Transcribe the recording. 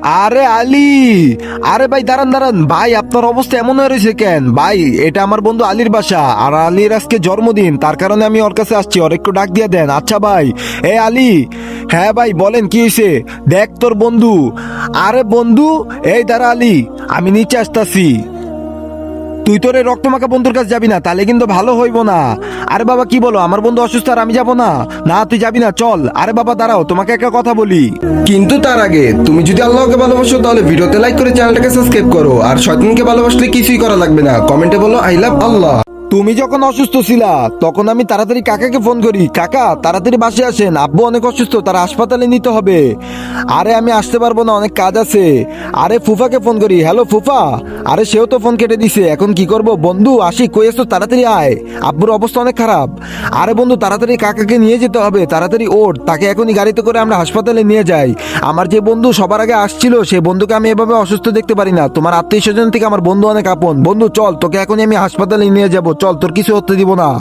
আরে আলী, আরে ভাই দাঁড়ান দাঁড়ান ভাই, আপনার অবস্থা এমন হয়ে রয়েছে কেন ভাই? এটা আমার বন্ধু আলীর বাসা, আর আলীর আজকে জন্মদিন, তার কারণে আমি ওর কাছে আসছি, ওর একটু ডাক দিয়ে দেন। আচ্ছা ভাই। এ আলী। হ্যাঁ ভাই বলেন, কি হয়েছে? দেখ তোর বন্ধু। আরে বন্ধু, এই দাঁড়া আলী, আমি নিচে আসতাছি। তুই তোর এই রক্তমাখা বন্ধুর কাছে যাবি না, তাহলে কিন্তু ভালো হইব না। আরে বাবা কি বলো, আমার বন্ধু অসুস্থ আর আমি যাব না? না তুই যাবি না, চল। আরে বাবা দাঁড়াও, তোমাকে একটা কথা বলি। কিন্তু তার আগে তুমি যদি আল্লাহকে ভালোবাসো তাহলে ভিডিওতে লাইক করে চ্যানেলটাকে সাবস্ক্রাইব করো, আর শয়তানকে ভালোবাসলে কিছুই করা লাগবে না, কমেন্টে বলো আই লাভ আল্লাহ। তুমি যখন অসুস্থ ছিলা তখন আমি তাড়াতাড়ি কাকাকে ফোন করি, কাকা তাড়াতাড়ি বাসে আসেন, আব্বু অনেক অসুস্থ, তারা হাসপাতালে নিতে হবে। আরে আমি আসতে পারবো না, অনেক কাজ আছে। আরে ফুফাকে ফোন করি, হ্যালো ফুফা। আরে সেও তো ফোন কেটে দিছে, এখন কি করব? বন্ধু আসি, কই আছো? তাড়াতাড়ি আয়, আব্বুর অবস্থা অনেক খারাপ। আরে বন্ধু তাড়াতাড়ি কাকাকে নিয়ে যেতে হবে, তাড়াতাড়ি ওঠ, তাকে এখনই গাড়িতে করে আমরা হাসপাতালে নিয়ে যাই। আমার যে বন্ধু সবার আগে আসছিল, সেই বন্ধুকে আমি এভাবে অসুস্থ দেখতে পারি না। তোমার আত্মীয় স্বজন থেকে আমার বন্ধু অনেক আপন। বন্ধু চল, তোকে এখনই আমি হাসপাতালে নিয়ে যাব, চল, তোর কিছু হতে দিব না।